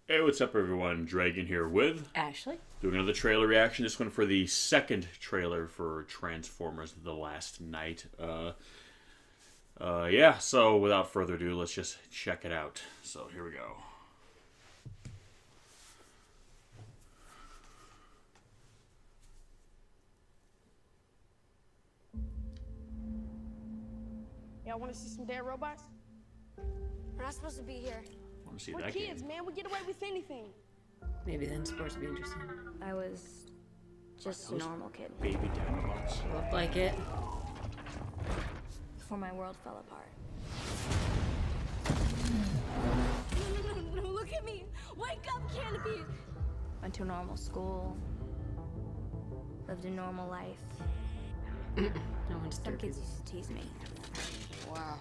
Hey, what's up, everyone? Dragon here with Ashley. doing another trailer reaction. This one for the second trailer for Transformers: The Last Night. Yeah. So without further ado, let's just check it out. So here we go. Y'all want to see some dead robots? We're not supposed to be here. Want to see We're that kids, game? man. We get away with anything. Maybe then supposed to be interesting. I was just a normal kid Baby Dinobots. Looked like it. before my world fell apart. No, look at me! Wake up, Canopy! Went to a normal school. Lived a normal life. No one's Some kids used to tease me. Wow.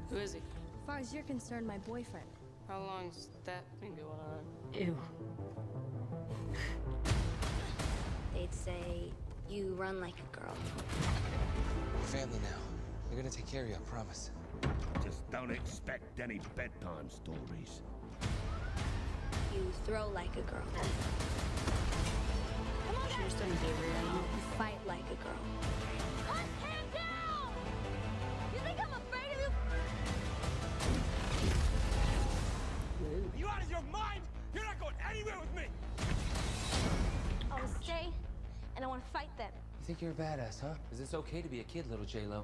Who is he? As far as you're concerned, my boyfriend. How long's that been going on? Ew. They'd say, you run like a girl. We're family now. We're gonna take care of you, I promise. Just don't expect any bedtime stories. You throw like a girl. She just doesn't be real. You fight like a girl. Put him down! You think I'm afraid of you? Are you out of your mind? You're not going anywhere with me! I will stay, and I want to fight them. You think you're a badass, huh? Is this okay to be a kid, little J-Lo?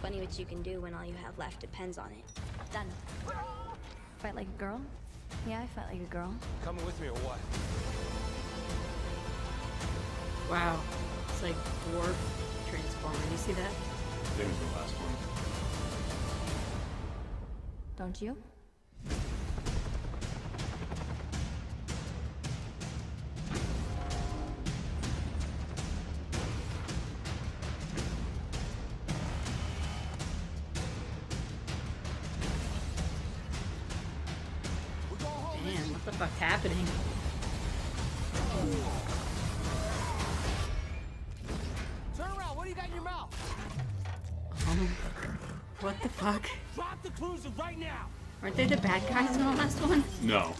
Funny what you can do when all you have left depends on it. Done. Fight like a girl? Yeah, I fight like a girl. Coming with me or what? Wow. It's like dwarf transformer. You see that? I think it was the last one. Don't you? Man, what the fuck's happening? Turn around, what do you got in your mouth? What the fuck? Drop the cruiser right now! Aren't they the bad guys in the last one? No.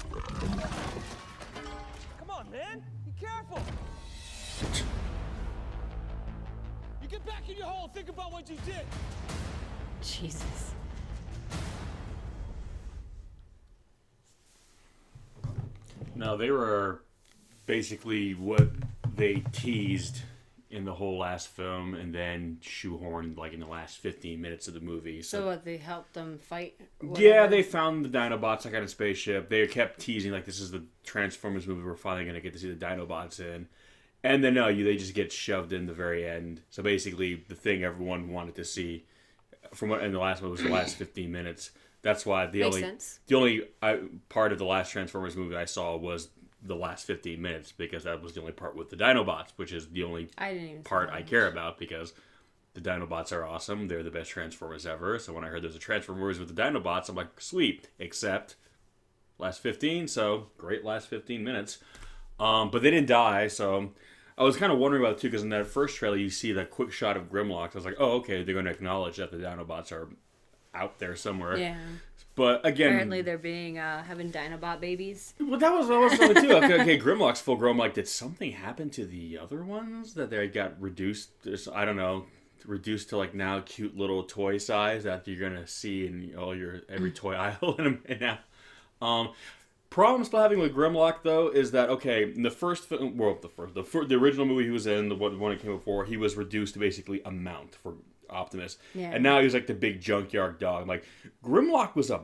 Come on, man! Be careful! You get back in your hole and think about what you did! Jesus. No, they were basically what they teased in the whole last film and then shoehorned like in the last 15 minutes of the movie. So what, they helped them fight? Yeah, whatever? they found the Dinobots like on a spaceship. They kept teasing like this is the Transformers movie we're finally going to get to see the Dinobots in. And then they just get shoved in the very end. So basically the thing everyone wanted to see from what in the last one was the last 15 minutes. That's why Makes sense. the only part of the last Transformers movie I saw was the last 15 minutes because that was the only part with the Dinobots, which is the only I didn't even see part that. I care about because the Dinobots are awesome. They're the best Transformers ever. So when I heard there's a Transformers with the Dinobots, I'm like, sweet. Except last 15, so great last 15 minutes. But they didn't die, so I was kind of wondering about it too because in that first trailer you see that quick shot of Grimlock. I was like, oh, okay, they're going to acknowledge that the Dinobots are out there somewhere. Yeah. But again, Apparently they're being having Dinobot babies. well, that was something too. Okay, Grimlock's full grown. Like, did something happen to the other ones that they got reduced? I don't know, reduced to like now cute little toy size that you're gonna see in all your every toy aisle in a minute. Problem still having with Grimlock though is that okay, in the first film, well, the original movie he was in, the one that came before, he was reduced to basically a mount for Optimus, Yeah. and now he's like the big junkyard dog. Like Grimlock was a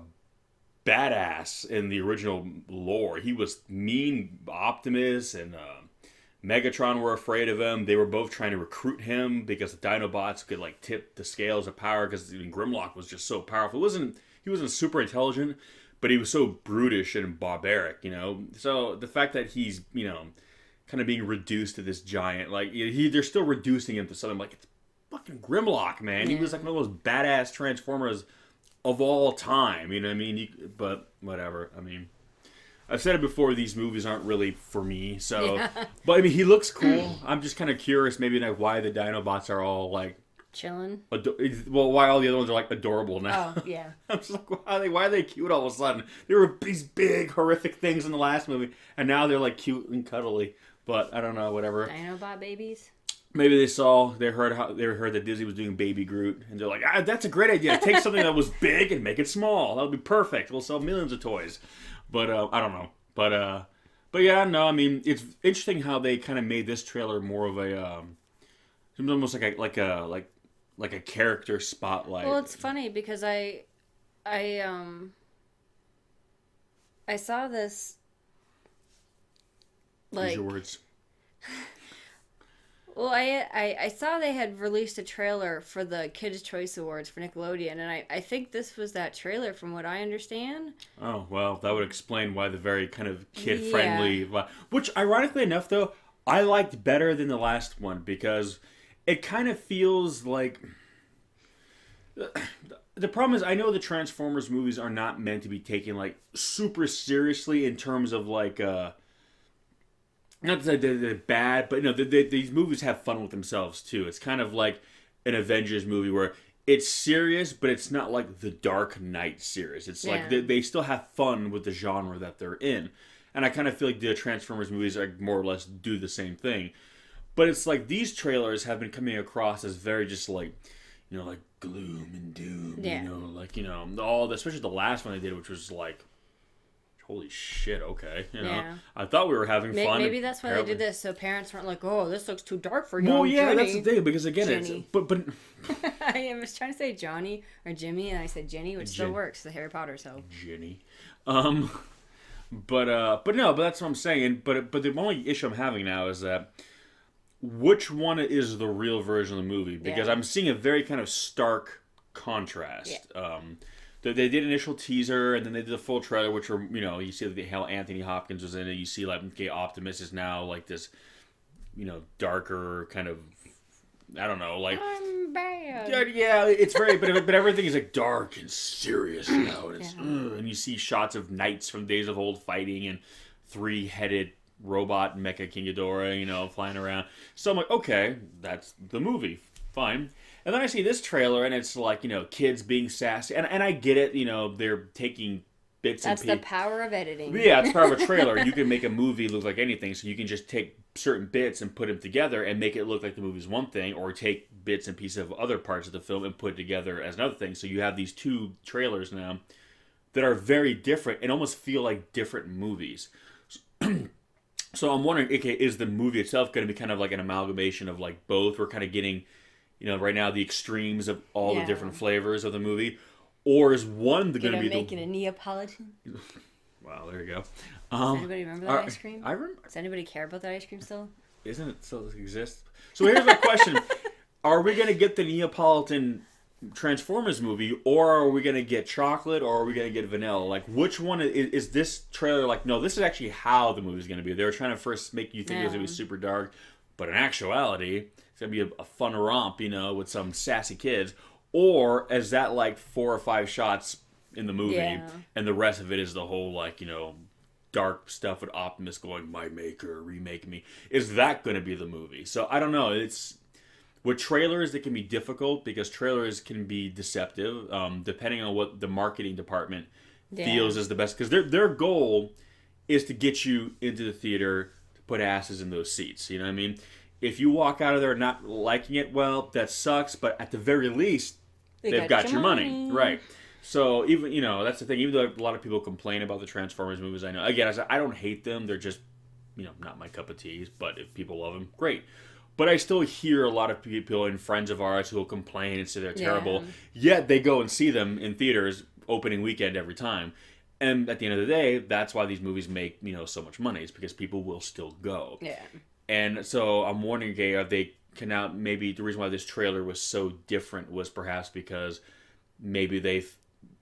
badass in the original lore. He was mean. Optimus and Megatron were afraid of him. They were both trying to recruit him because the Dinobots could like tip the scales of power because Grimlock was just so powerful. He wasn't super intelligent, but he was so brutish and barbaric, So the fact that he's, kind of being reduced to this giant, like they're still reducing him to something like it's fucking Grimlock, man. Yeah. He was like one of those badass Transformers of all time, you know what I mean? But whatever. I mean, I've said it before, these movies aren't really for me, so... Yeah. But, I mean, he looks cool. I'm just kind of curious maybe like why the Dinobots are all, like, chilling. Well, why all the other ones are like adorable now? Oh, yeah. I'm just like, why are they cute all of a sudden? They were these big, horrific things in the last movie, and now they're like cute and cuddly. But I don't know, whatever. Dinobot babies. Maybe they heard that Disney was doing Baby Groot, and they're like, that's a great idea. Take something that was big and make it small. That'll be perfect. We'll sell millions of toys. But I don't know. But yeah, no. I mean, it's interesting how they kind of made this trailer more of a, almost like a character spotlight. Well, it's funny because I saw this. Use your words. Well, I saw they had released a trailer for the Kids' Choice Awards for Nickelodeon, and I think this was that trailer from what I understand. Oh, well, that would explain why the very kind of kid-friendly... Which, ironically enough, though, I liked better than the last one, because it kind of feels like... The problem is, I know the Transformers movies are not meant to be taken, like, super seriously in terms of, like, not that they're bad, but these movies have fun with themselves too. It's kind of like an Avengers movie where it's serious, but it's not like the Dark Knight serious. It's like they still have fun with the genre that they're in. And I kind of feel like the Transformers movies are more or less do the same thing. But it's like these trailers have been coming across as very just like, like gloom and doom. Yeah. All especially the last one they did, which was like, holy shit, okay. Yeah. I thought we were having fun. Maybe that's why they did this, so parents weren't like, oh, this looks too dark for young Well, yeah, Jenny. that's the thing, because again, Jenny. it's... But I was trying to say Johnny or Jimmy, and I said Jenny, which still works, the Harry Potter, so... Jenny. But that's what I'm saying. But the only issue I'm having now is that which one is the real version of the movie? Because I'm seeing a very kind of stark contrast. Yeah. They did an initial teaser, and then they did a full trailer, which were, you see how Anthony Hopkins was in it. You see, like, Optimus is now, like, this, darker kind of, I don't know, like... I'm bad. Yeah, it's very, but everything is, like, dark and serious now. And, and you see shots of knights from Days of Old fighting, and three-headed robot Mecha King Ghidorah, flying around. So I'm like, okay, that's the movie. Fine. And then I see this trailer, and it's like, kids being sassy. And I get it, they're taking bits That's and pieces. the power of editing. Yeah, it's part of a trailer. You can make a movie look like anything, so you can just take certain bits and put them together and make it look like the movie's one thing, or take bits and pieces of other parts of the film and put it together as another thing. So you have these two trailers now that are very different and almost feel like different movies. So I'm wondering, okay, is the movie itself going to be kind of like an amalgamation of like both? We're kind of getting... right now the extremes of all the different flavors of the movie, or is one going to be making a Neapolitan? Wow, there you go. Does anybody remember that ice cream? I remember. Does anybody care about that ice cream still? Isn't it still exist? So here's my question: are we going to get the Neapolitan Transformers movie, or are we going to get chocolate, or are we going to get vanilla? Like, which one is this trailer? Like, no, this is actually how the movie's going to be. They were trying to first make you think it was going to be super dark, but in actuality, it's going to be a fun romp, with some sassy kids. Or is that like 4 or 5 shots in the movie, and the rest of it is the whole, like, dark stuff with Optimus going, my maker, remake me. Is that going to be the movie? So I don't know. It's... With trailers, it can be difficult because trailers can be deceptive, depending on what the marketing department feels is the best. Because their goal is to get you into the theater to put asses in those seats. You know what I mean? If you walk out of there not liking it, well, that sucks. But at the very least, they've got your money. Right. So even, that's the thing. Even though a lot of people complain about the Transformers movies, I know. Again, I don't hate them. They're just, not my cup of tea. But if people love them, great. But I still hear a lot of people and friends of ours who will complain and say they're terrible. Yet they go and see them in theaters opening weekend every time. And at the end of the day, that's why these movies make, so much money. It's because people will still go. Yeah. And so I'm wondering, maybe the reason why this trailer was so different was perhaps because maybe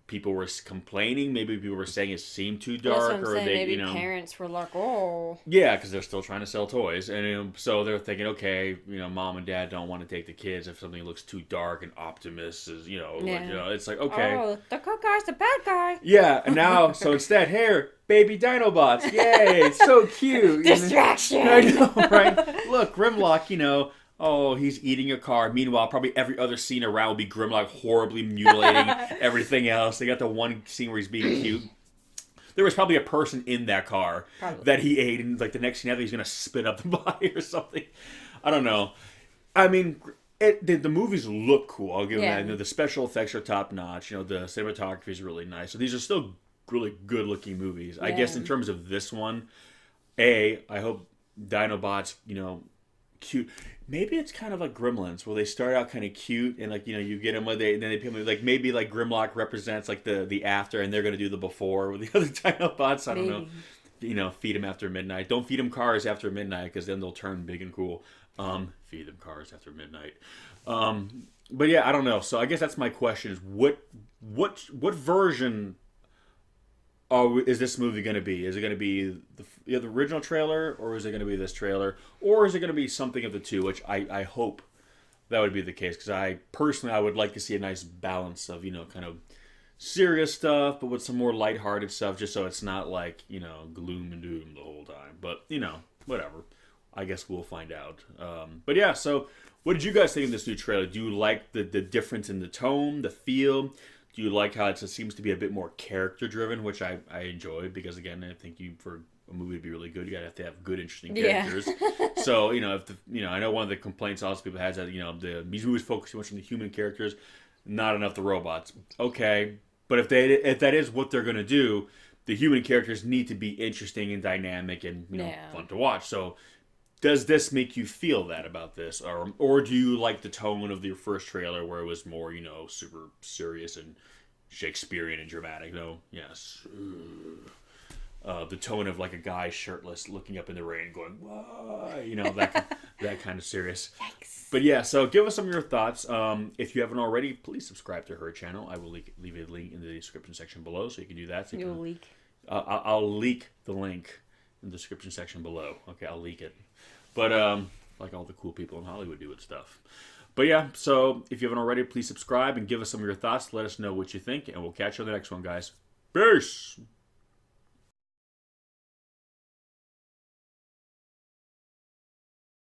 people were complaining. Maybe people were saying it seemed too dark, that's what I'm saying. Maybe parents were like, "Oh, yeah," because they're still trying to sell toys, and so they're thinking, okay, mom and dad don't want to take the kids if something looks too dark, and Optimus is, it's like, okay, oh, the good guy's the bad guy. Yeah, and now so instead, here, baby Dinobots, yay, it's so cute. Distraction. I know, right? Look, Grimlock, oh, he's eating a car. Meanwhile, probably every other scene around will be Grimlock horribly mutilating everything else. They got the one scene where he's being cute. There was probably a person in that car that he ate, and like the next scene after, he's gonna spit up the body or something. I don't know. I mean, the movies look cool. I'll give them that. You know, the special effects are top notch. You know, the cinematography is really nice. So these are still really good looking movies. I guess in terms of this one, I hope Dinobot's, you know, cute. Maybe it's kind of like Gremlins, where they start out kind of cute, and like, you know, you get them, then they put them, like maybe like Grimlock represents like the after, and they're gonna do the before with the other Dinobots. I don't know. You know, feed them after midnight. Don't feed them cars after midnight, because then they'll turn big and cool. Feed them cars after midnight. But yeah, I don't know. So I guess that's my question: is what version is this movie going to be? Is it going to be the original trailer, or is it going to be this trailer, or is it going to be something of the two? Which I hope that would be the case, because I would like to see a nice balance of, you know, kind of serious stuff, but with some more lighthearted stuff, just so it's not like, you know, gloom and doom the whole time. But, you know, whatever. I guess we'll find out. But yeah, so what did you guys think of this new trailer? Do you like the difference in the tone, the feel? Do you like how it seems to be a bit more character-driven, which I enjoy, because, again, I think for a movie to be really good, you gotta have to have good, interesting characters. So, you know, I know one of the complaints also people has that, you know, these movies focus too much on the human characters, not enough the robots. Okay, but if that is what they're gonna do, the human characters need to be interesting and dynamic and, you know, fun to watch. So, does this make you feel that about this, or do you like the tone of the first trailer where it was more, you know, super serious and Shakespearean and dramatic? No, yes, the tone of like a guy shirtless looking up in the rain, going, "Whoa," you know, that kind of serious. Yikes. But yeah, so give us some of your thoughts. If you haven't already, please subscribe to her channel. I will leave a link in the description section below, so you can do that. So You'll leak. I'll leak the link in the description section below. Okay, I'll leak it. But like all the cool people in Hollywood do with stuff. But yeah, so if you haven't already, please subscribe and give us some of your thoughts. Let us know what you think, and we'll catch you on the next one, guys. Peace!